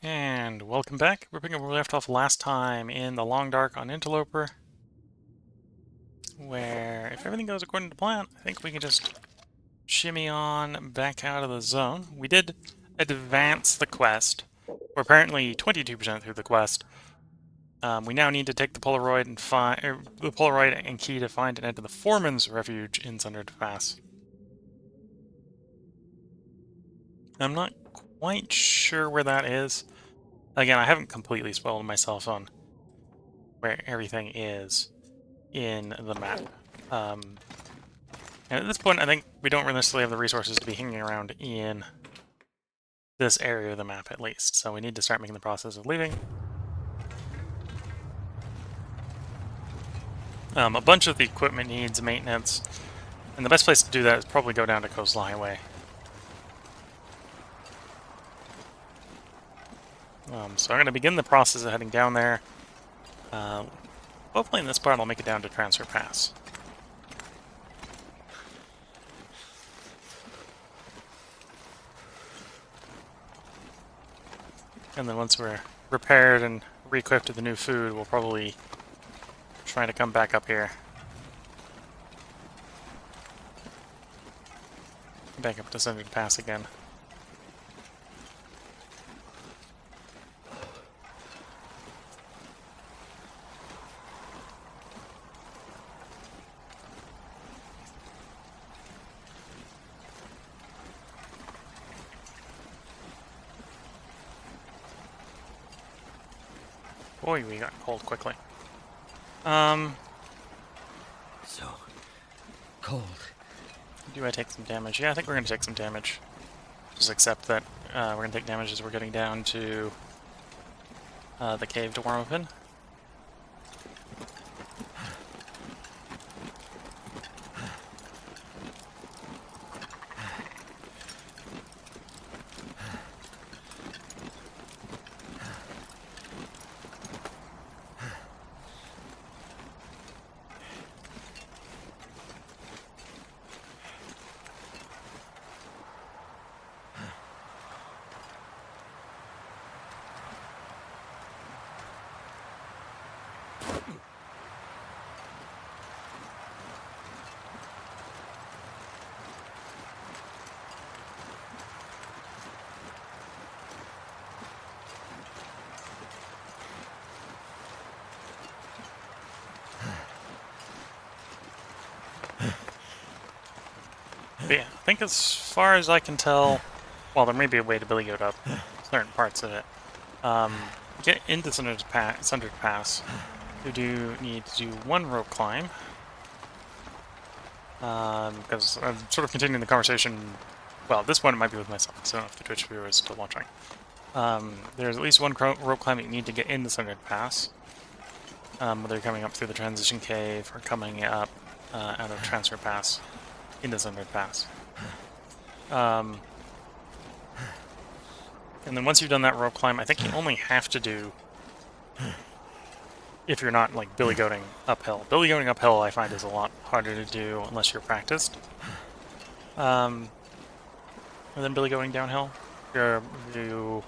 And welcome back. We're picking up where we left off last time in the Long Dark on Interloper, where if everything goes according to plan, I think we can just shimmy on back out of the zone. We did advance the quest. We're apparently 22% through the quest. We now need to take the Polaroid and find the Polaroid and key to find and enter the Foreman's Refuge in Sundered Pass. I'm not quite sure where that is. Again, I haven't completely spoiled myself on where everything is in the map. And at this point, I think we don't necessarily have the resources to be hanging around in this area of the map, at least. So we need to start making the process of leaving. A bunch of the equipment needs maintenance, and the best place to do that is probably go down to Coastal Highway. So I'm going to begin the process of heading down there. Hopefully in this part I'll make it down to Transfer Pass. And then once we're repaired and re-equipped with the new food, we'll probably try to come back up here. Back up to Sundered Pass again. Boy, we got cold quickly. So cold. Do I take some damage? Yeah, I think we're going to take some damage. Just accept that we're going to take damage as we're getting down to the cave to warm up in. But yeah, I think as far as I can tell, well, there may be a way to billy goat up certain parts of it. Get into Sundered Pass. You do need to do one rope climb. Because I'm sort of continuing the conversation. Well, at this point it might be with myself, so I don't know if the Twitch viewer is still watching. There's at least one rope climb you need to get into Sundered Pass. Whether you're coming up through the transition cave or coming up out of Transfer Pass into Sundered Pass. And then once you've done that rope climb, I think you only have to do, if you're not like billy goating uphill. Billy goating uphill I find is a lot harder to do unless you're practiced. And then billy goating downhill. If you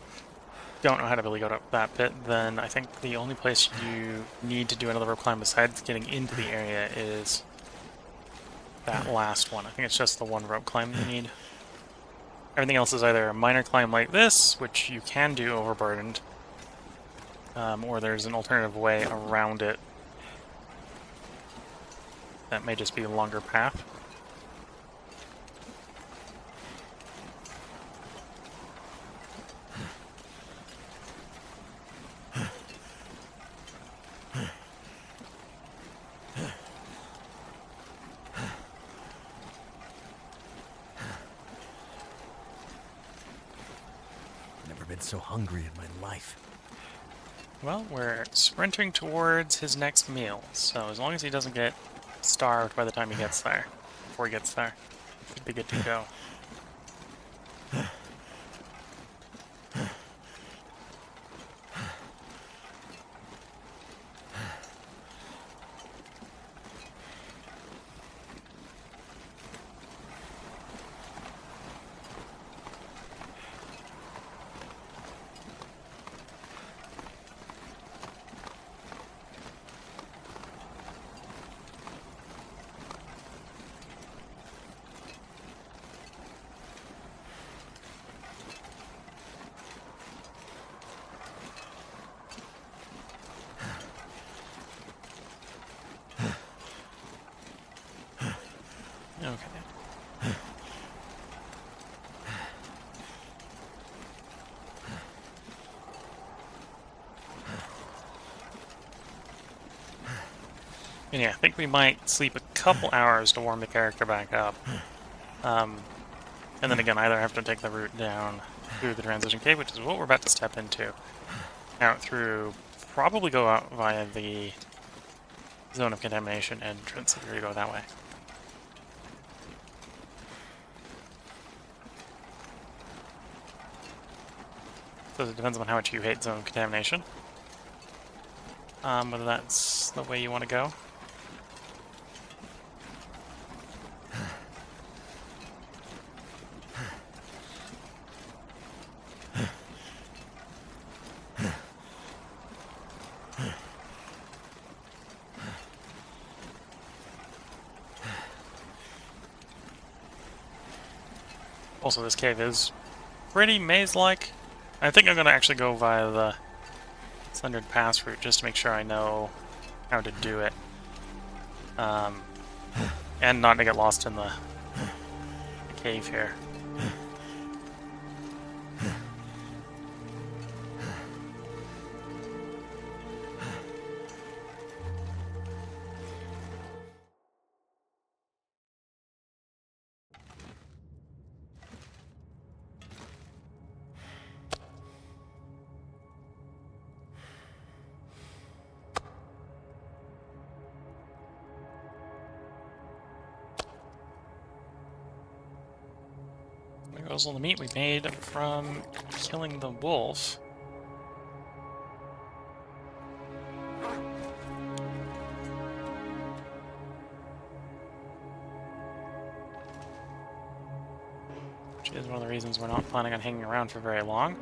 don't know how to billy goat up that bit, then I think the only place you need to do another rope climb besides getting into the area is that last one. I think it's just the one rope climb you need. Everything else is either a minor climb like this, which you can do overburdened, or there's an alternative way around it that may just be a longer path. Been so hungry in my life. Well, we're sprinting towards his next meal, so as long as he doesn't get starved by the time he gets there, before he gets there, should be good to go. And yeah, I think we might sleep a couple hours to warm the character back up. And then again, either have to take the route down through the transition cave, which is what we're about to step into, out through, probably go out via the zone of contamination entrance if you go that way. So it depends on how much you hate zone of contamination. Whether that's the way you want to go. Also, this cave is pretty maze-like. I think I'm going to actually go via the sundered pass route just to make sure I know how to do it. And not to get lost in the cave here. There goes all the meat we made from killing the wolf. Which is one of the reasons we're not planning on hanging around for very long.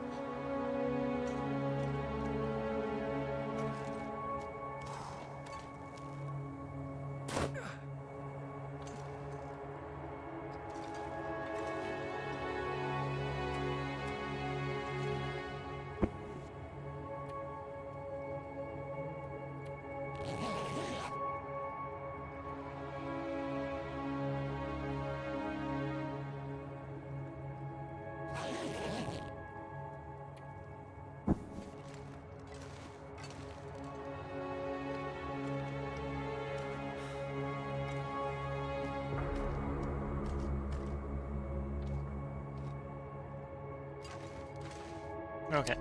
Okay.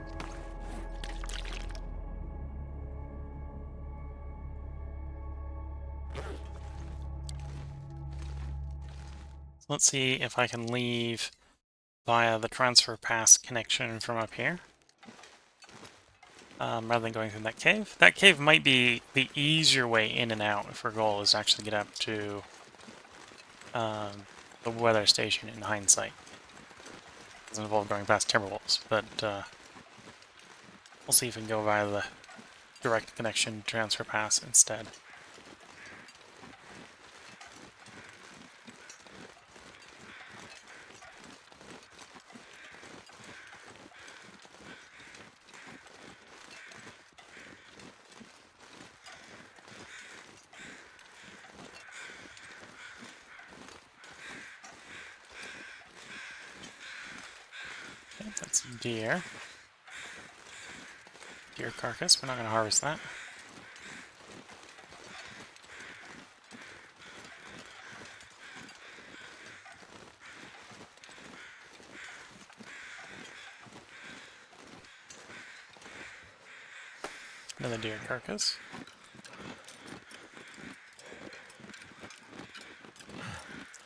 So let's see if I can leave via the transfer pass connection from up here. Rather than going through that cave. That cave might be the easier way in and out if our goal is to actually get up to the weather station in hindsight. It doesn't involve going past Timberwolves, but we'll see if we can go via the direct connection transfer pass instead. Okay, that's deer. Deer carcass, we're not going to harvest that. Another deer carcass.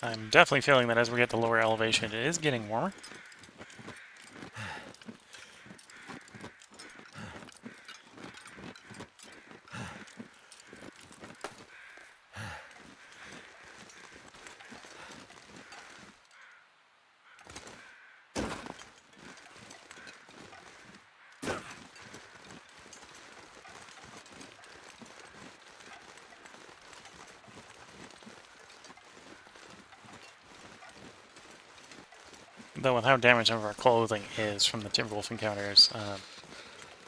I'm definitely feeling that as we get to lower elevation, it is getting warmer. Though with how damaged some of our clothing is from the Timberwolf encounters,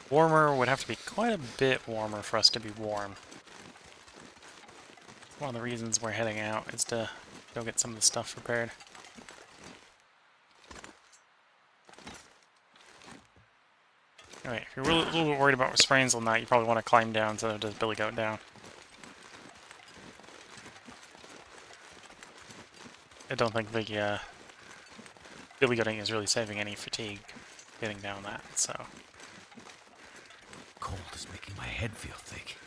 warmer would have to be quite a bit warmer for us to be warm. One of the reasons we're heading out is to go get some of the stuff prepared. Alright, if you're really, a little bit worried about sprains on that, you probably want to climb down instead of just billy goat down. I don't think the billy goating is really saving any fatigue getting down that, so... Cold is making my head feel thick.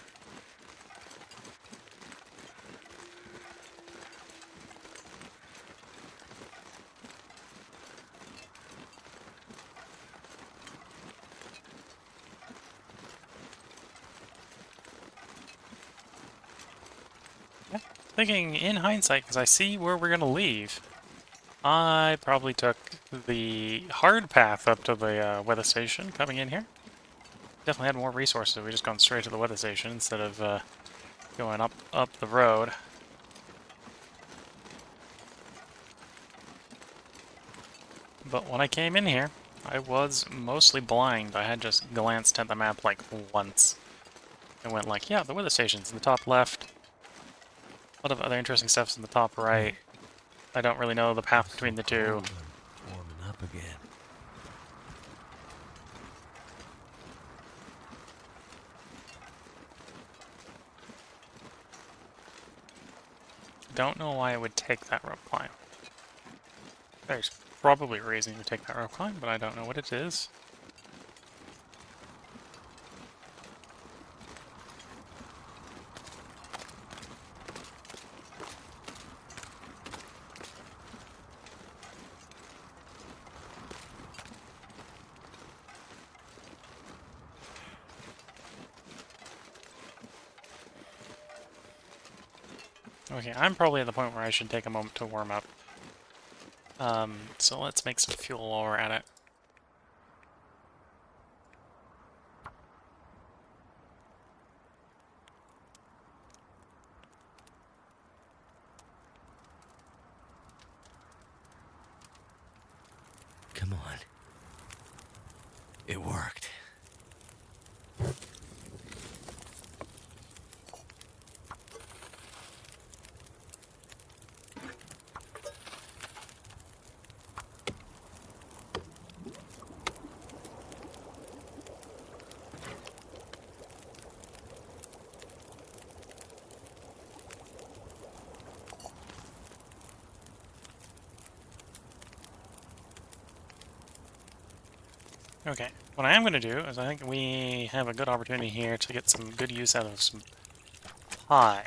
Yeah. Thinking in hindsight, because I see where we're going to leave, I probably took the hard path up to the weather station coming in here. Definitely had more resources. We just gone straight to the weather station instead of going up the road. But when I came in here, I was mostly blind. I had just glanced at the map like once. And went like, yeah, the weather station's in the top left. A lot of other interesting stuff's in the top right. I don't really know the path between the two. Cold, I'm warming up again. Don't know why I would take that rope climb. There's probably a reason you would take that rope climb, but I don't know what it is. Okay, I'm probably at the point where I should take a moment to warm up. So let's make some fuel while we're at it. Come on. It worked. Okay, what I am going to do is I think we have a good opportunity here to get some good use out of some pie.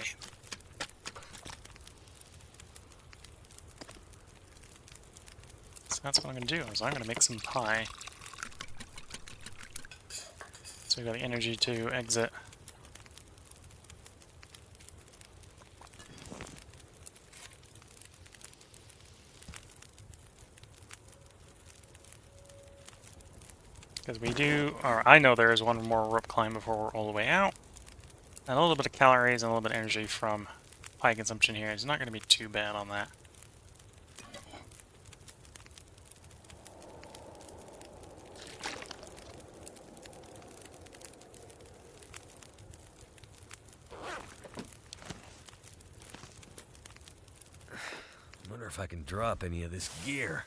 So that's what I'm going to do, is I'm going to make some pie. So we've got the energy to exit. Because we do, or I know there is one more rope climb before we're all the way out. And a little bit of calories and a little bit of energy from pie consumption here is not going to be too bad on that. Wonder if I can drop any of this gear.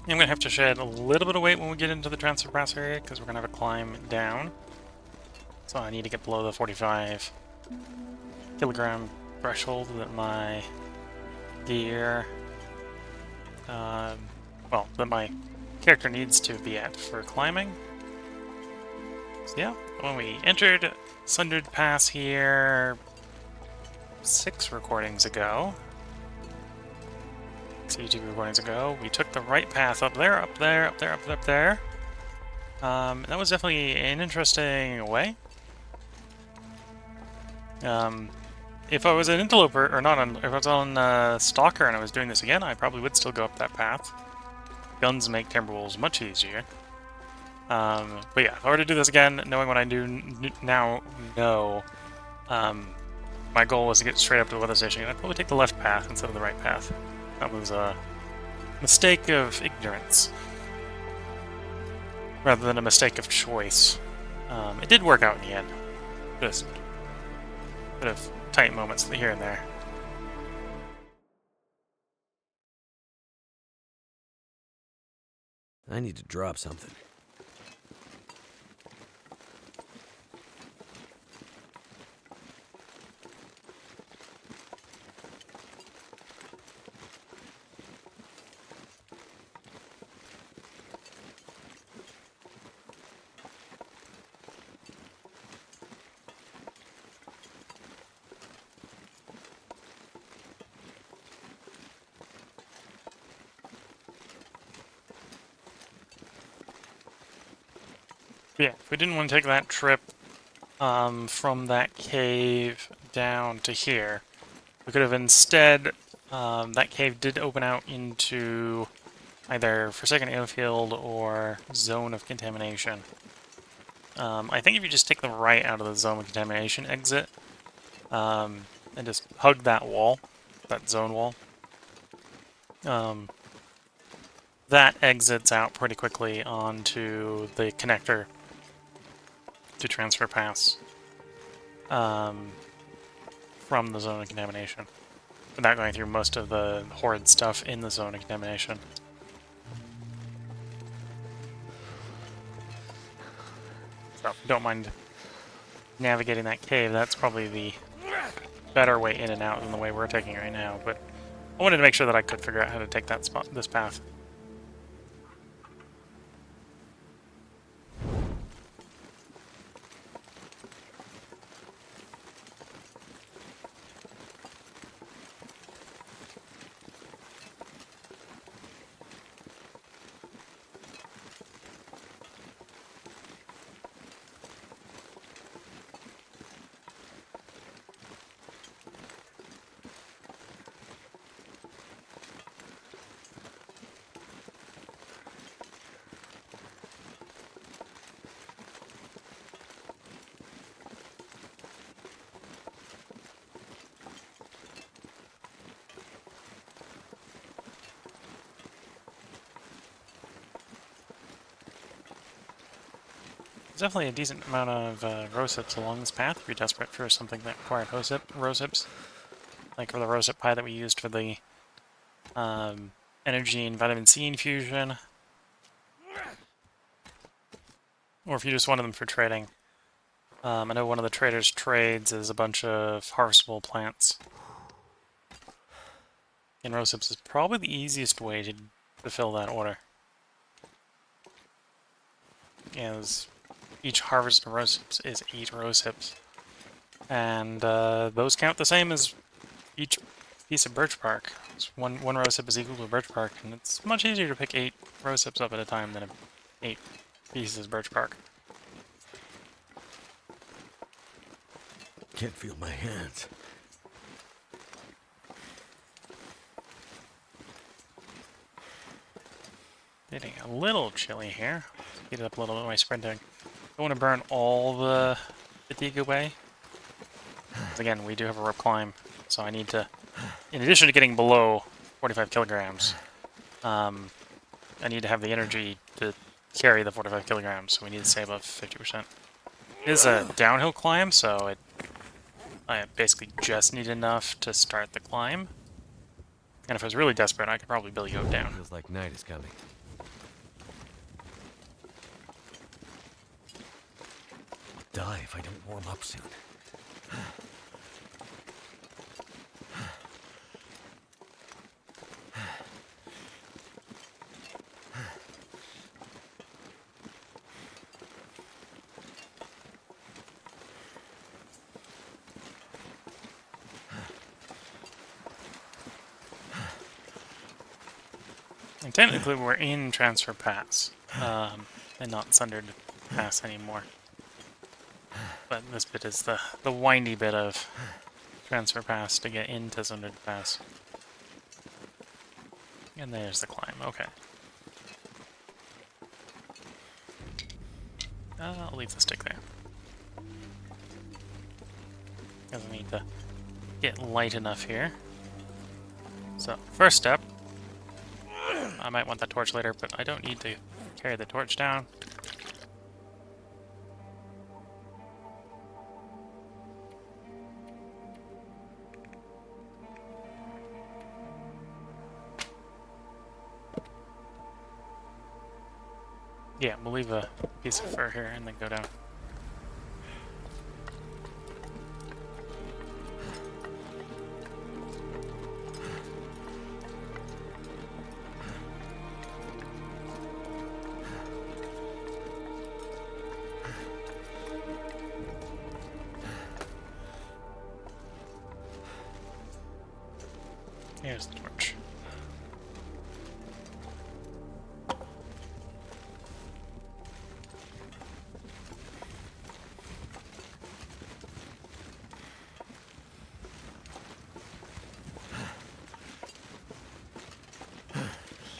I'm going to have to shed a little bit of weight when we get into the transfer pass area, because we're going to have to climb down. So I need to get below the 45 kilogram threshold that my gear, well, that my character needs to be at for climbing. So yeah, when we entered Sundered Pass here 6 recordings ago, YouTube recordings ago, we took the right path up there, up there, up there, up there. That was definitely an interesting way. If I was an interloper, or not, if I was on Stalker and I was doing this again, I probably would still go up that path. Guns make Timberwolves much easier. But yeah, if I were to do this again, knowing what I do now know, my goal was to get straight up to the weather station. I'd probably take the left path instead of the right path. That was a mistake of ignorance, rather than a mistake of choice. It did work out in the end. Just a bit of tight moments here and there. I need to drop something. Yeah, if we didn't want to take that trip from that cave down to here, we could have instead, that cave did open out into either Forsaken Airfield or Zone of Contamination. I think if you just take the right out of the Zone of Contamination exit, and just hug that wall, that zone wall, that exits out pretty quickly onto the connector to transfer pass from the Zone of Contamination, without going through most of the horrid stuff in the Zone of Contamination. So, if you don't mind navigating that cave, that's probably the better way in and out than the way we're taking right now, but I wanted to make sure that I could figure out how to take that this path. There's definitely a decent amount of rose hips along this path if you're desperate for something that required rose hips. Like for the rosehip pie that we used for the energy and vitamin C infusion. Or if you just wanted them for trading. I know one of the traders' trades is a bunch of harvestable plants. And rose hips is probably the easiest way to fulfill that order. As each harvest of rose hips is 8 rose hips. And those count the same as each piece of birch bark. So one rose hip is equal to a birch bark, and it's much easier to pick 8 rose hips up at a time than 8 pieces of birch bark. Can't feel my hands. Getting a little chilly here. Let's get it up a little bit by sprinting. Don't want to burn all the fatigue away. Because again, we do have a rope climb, so I need to, in addition to getting below 45 kilograms, I need to have the energy to carry the 45 kilograms, so we need to stay above 50%. It is a downhill climb, so I basically just need enough to start the climb. And if I was really desperate, I could probably Billy Goat down. Feels like night is coming. I'll die if I don't warm up soon. And technically we're in Transfer Pass, and not Sundered Pass anymore. But this bit is the windy bit of Transfer Pass to get into Sundered Pass. And there's the climb, okay. I'll leave the stick there. Doesn't need to get light enough here. So, first step. I might want that torch later, but I don't need to carry the torch down. Yeah, we'll leave a piece of fur here and then go down. Here's the torch.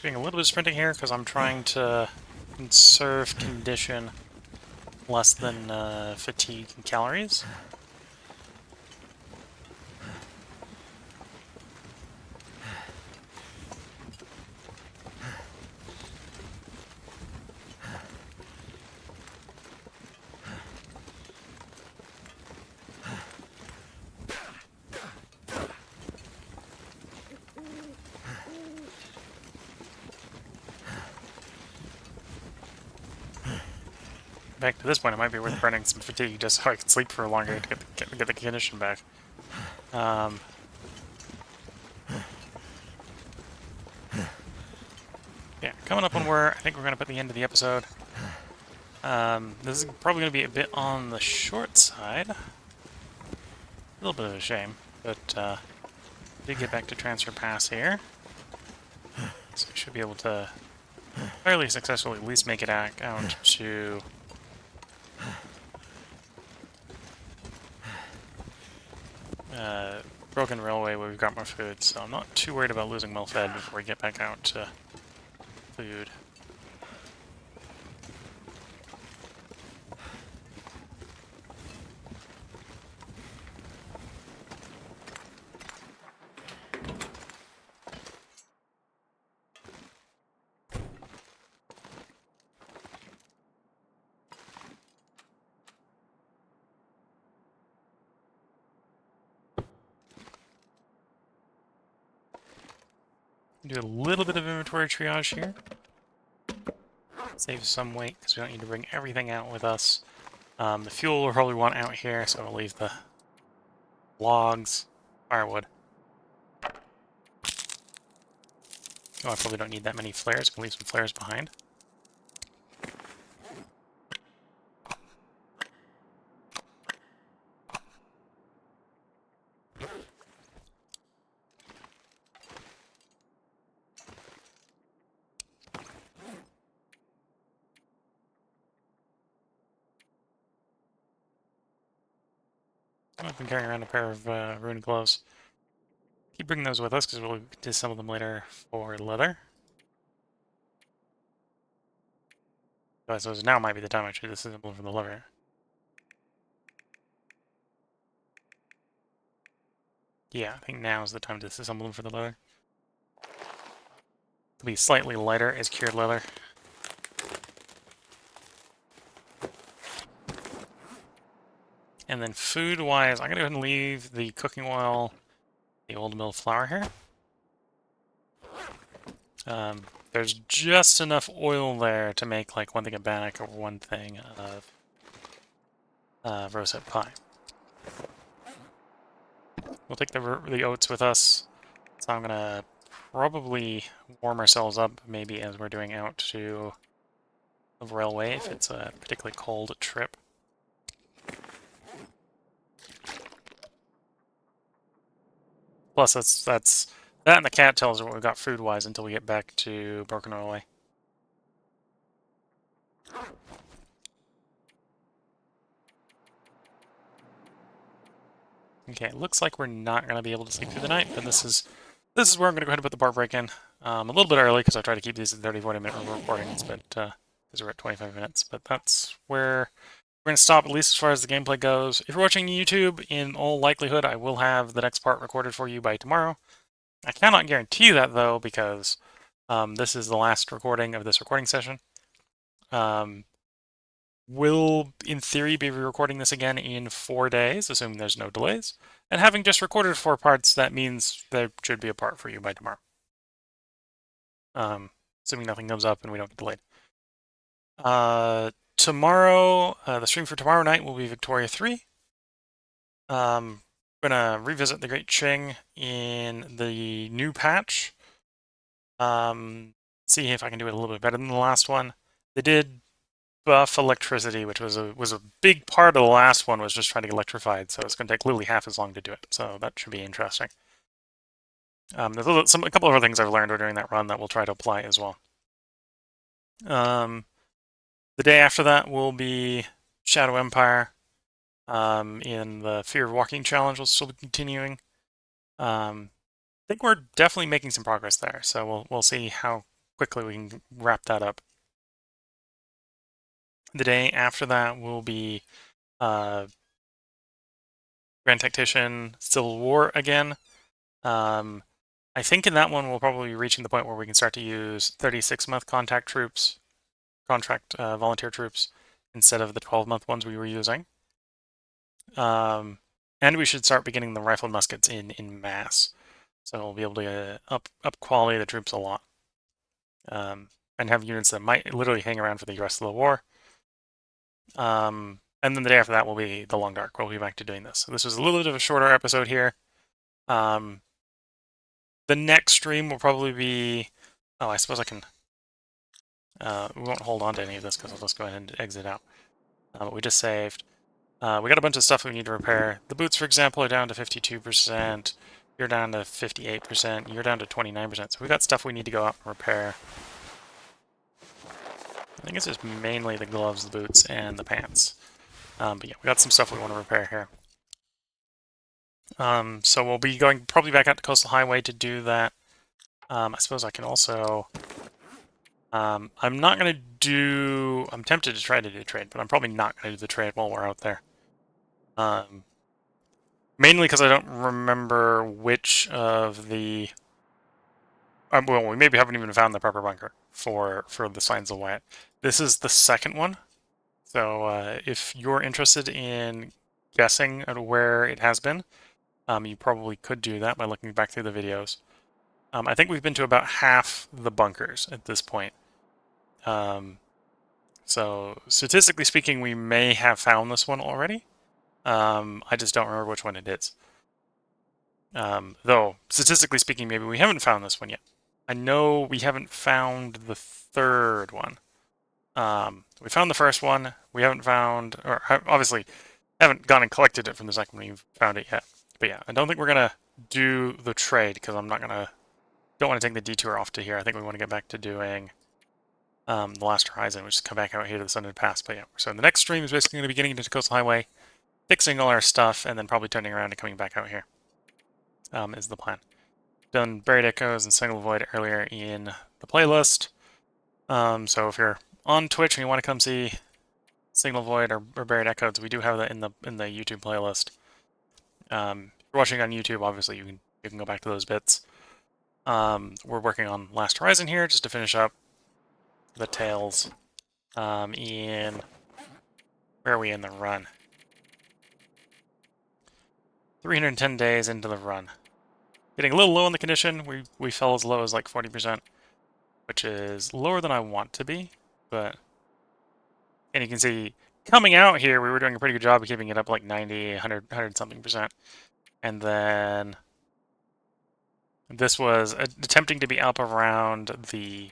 Doing a little bit of sprinting here because I'm trying to conserve condition less than fatigue and calories. Back to this point, it might be worth burning some fatigue just so I can sleep for longer to get the condition back. Yeah, coming up on where I think we're going to put the end of the episode. This is probably going to be a bit on the short side. A little bit of a shame, but did get back to Transfer Pass here. So we should be able to fairly successfully at least make it out to Broken Railway where we've got more food, so I'm not too worried about losing well fed before we get back out to food. Do a little bit of inventory triage here. Save some weight because we don't need to bring everything out with us. The fuel we'll probably want out here, so I'll leave the logs, firewood. Oh, I probably don't need that many flares. I can leave some flares behind. I've been carrying around a pair of ruined gloves. Keep bringing those with us because we'll disassemble them later for leather. So I suppose now might be the time I should disassemble them for the leather. Yeah, I think now is the time to disassemble them for the leather. It'll be slightly lighter as cured leather. And then food-wise, I'm going to go ahead and leave the cooking oil, the old mill flour here. There's just enough oil there to make like one thing of bannock or one thing of rosette pie. We'll take the oats with us. So I'm going to probably warm ourselves up maybe as we're doing out to the railway if it's a particularly cold trip. Plus, that and the cat tells us what we've got food-wise until we get back to Broken Railway. Okay, it looks like we're not going to be able to sleep through the night, but this is where I'm going to go ahead and put the bar break in. A little bit early because I try to keep these at 30-40 minute recordings, but because we're at 25 minutes. But that's where we're going to stop, at least as far as the gameplay goes. If you're watching YouTube, in all likelihood, I will have the next part recorded for you by tomorrow. I cannot guarantee you that, though, because this is the last recording of this recording session. We'll, in theory, be re-recording this again in 4 days, assuming there's no delays. And having just recorded 4 parts, that means there should be a part for you by tomorrow. Assuming nothing comes up and we don't get delayed. Tomorrow, the stream for tomorrow night will be Victoria 3. We're gonna revisit the Great Qing in the new patch. See if I can do it a little bit better than the last one. They did buff electricity, which was a big part of the last one, was just trying to get electrified, so it's going to take literally half as long to do it, so that should be interesting. There's a couple of other things I've learned during that run that we'll try to apply as well. The day after that will be Shadow Empire. In the Fear of Walking challenge will still be continuing. I think we're definitely making some progress there, so we'll see how quickly we can wrap that up. The day after that will be Grand Tactician Civil War again. I think in that one we'll probably be reaching the point where we can start to use 36-month contract volunteer troops instead of the 12-month ones we were using. And we should start beginning the rifled muskets in mass. So we'll be able to up quality of the troops a lot. And have units that might literally hang around for the rest of the war. And then the day after that will be the Long Dark. We'll be back to doing this. So this was a little bit of a shorter episode here. The next stream will probably be... Oh, I suppose I can... we won't hold on to any of this because I'll just go ahead and exit out. But we just saved. We got a bunch of stuff we need to repair. The boots, for example, are down to 52%. You're down to 58%. You're down to 29%. So we got stuff we need to go out and repair. I think it's just mainly the gloves, the boots, and the pants. But yeah, we got some stuff we want to repair here. So we'll be going probably back out to Coastal Highway to do that. I suppose I can also... I'm not going to do... I'm tempted to try to do the trade, but I'm probably not going to do the trade while we're out there. Mainly because I don't remember which of the... well, we maybe haven't even found the proper bunker for the Signs of Wyatt. This is the second one. So if you're interested in guessing at where it has been, you probably could do that by looking back through the videos. I think we've been to about half the bunkers at this point. So statistically speaking, we may have found this one already. I just don't remember which one it is. Though, statistically speaking, maybe we haven't found this one yet. I know we haven't found the third one. We found the first one. We haven't found, or obviously haven't gone and collected it from the second one. We've found it yet. But yeah, I don't think we're gonna do the trade because I'm not gonna. Don't want to take the detour off to here. I think we want to get back to doing the Last Horizon, which is come back out here to the Sundered Pass. But yeah, so the next stream is basically going to be getting into Coastal Highway, fixing all our stuff, and then probably turning around and coming back out here. Is the plan. Done Buried Echoes and Signal Void earlier in the playlist. So if you're on Twitch and you want to come see Signal Void or Buried Echoes, we do have that in the YouTube playlist. If you're watching on YouTube, obviously you can go back to those bits. We're working on Last Horizon here just to finish up the Tales. Where are we in the run? 310 days into the run. Getting a little low on the condition. We fell as low as like 40%, which is lower than I want to be, but... And you can see, coming out here, we were doing a pretty good job of keeping it up like 90, 100 something percent. And then... This was attempting to be up around the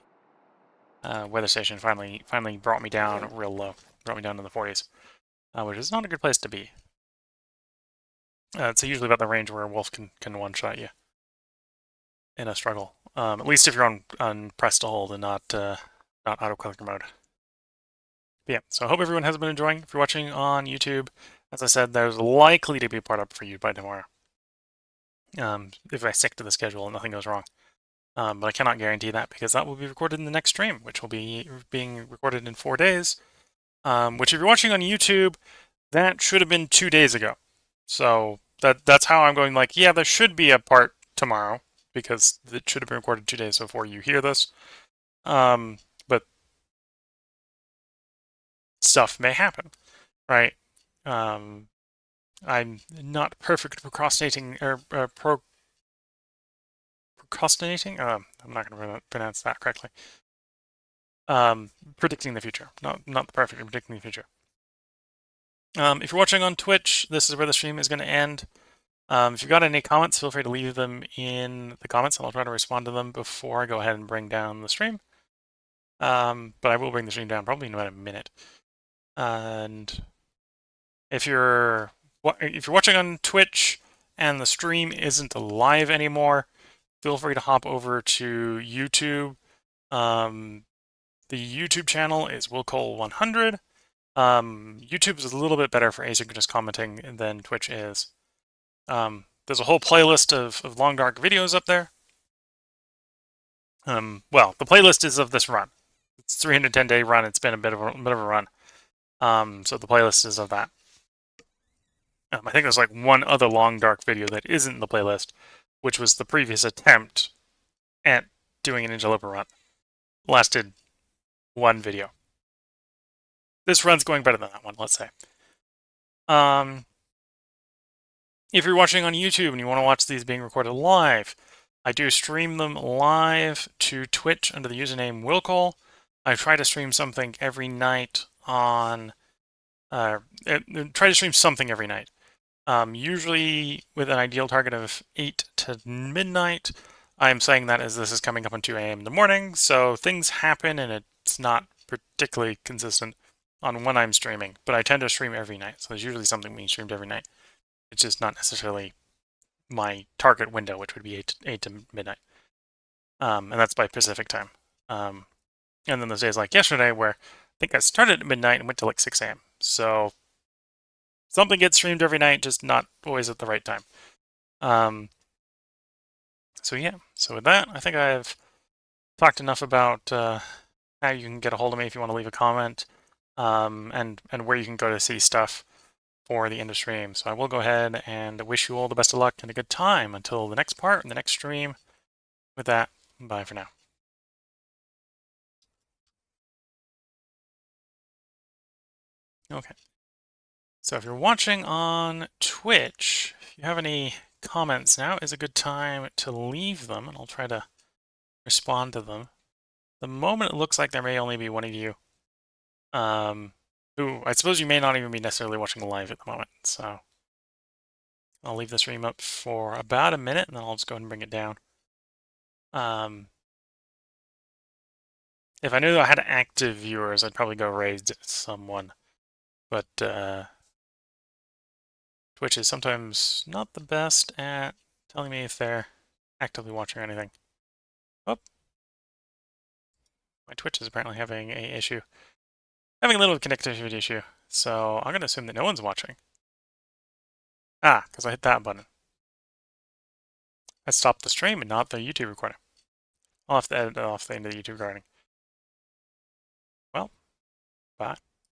weather station. Finally brought me down real low. Brought me down to the 40s, which is not a good place to be. It's usually about the range where a wolf can one-shot you in a struggle. At least if you're on press to hold and not auto-clicker mode. But yeah, so I hope everyone has been enjoying. If you're watching on YouTube, as I said, there's likely to be a part up for you by tomorrow. If I stick to the schedule and nothing goes wrong. But I cannot guarantee that because that will be recorded in the next stream, which will be being recorded in 4 days. Which, if you're watching on YouTube, that should have been 2 days ago. So that's how I'm going. Like, yeah, there should be a part tomorrow because it should have been recorded 2 days before you hear this. But stuff may happen, right? I'm not perfect at procrastinating or procrastinating. I'm not going to pronounce that correctly. Predicting the future, not the perfect, predicting the future. If you're watching on Twitch, this is where the stream is going to end. If you've got any comments, feel free to leave them in the comments, and I'll try to respond to them before I go ahead and bring down the stream. But I will bring the stream down probably in about a minute. And if you're watching on Twitch and the stream isn't live anymore, feel free to hop over to YouTube. The YouTube channel is willcole100. YouTube is a little bit better for asynchronous commenting than Twitch is. There's a whole playlist of Long Dark videos up there. Well, the playlist is of this run. It's a 310-day run. It's been a bit of a run. So the playlist is of that. I think there's like one other Long Dark video that isn't in the playlist, which was the previous attempt at doing an Interloper run. Lasted one video. This run's going better than that one, let's say. If you're watching on YouTube and you want to watch these being recorded live, I do stream them live to Twitch under the username willcole. I try to stream something every night on... try to stream something every night. Usually with an ideal target of 8 to midnight. I'm saying that as this is coming up on 2 a.m. in the morning, so things happen and it's not particularly consistent on when I'm streaming, but I tend to stream every night, so there's usually something being streamed every night. It's just not necessarily my target window, which would be 8 to midnight. And that's by Pacific time. And then there's days like yesterday where I think I started at midnight and went to like 6 a.m. So something gets streamed every night, just not always at the right time. So yeah, so with that, I think I've talked enough about how you can get a hold of me if you want to leave a comment, and where you can go to see stuff for the end of stream. So I will go ahead and wish you all the best of luck and a good time until the next part and the next stream. With that, bye for now. Okay. So if you're watching on Twitch, if you have any comments, now is a good time to leave them, and I'll try to respond to them. The moment it looks like there may only be one of you, who I suppose you may not even be necessarily watching live at the moment, so I'll leave the stream up for about a minute, and then I'll just go ahead and bring it down. If I knew I had active viewers, I'd probably go raid someone, but Twitch is sometimes not the best at telling me if they're actively watching or anything. Oh, my Twitch is apparently having a issue. Having a little connectivity issue, so I'm going to assume that no one's watching. Ah, because I hit that button. I stopped the stream and not the YouTube recording. I'll have to edit off the end of the YouTube recording. Well, bye.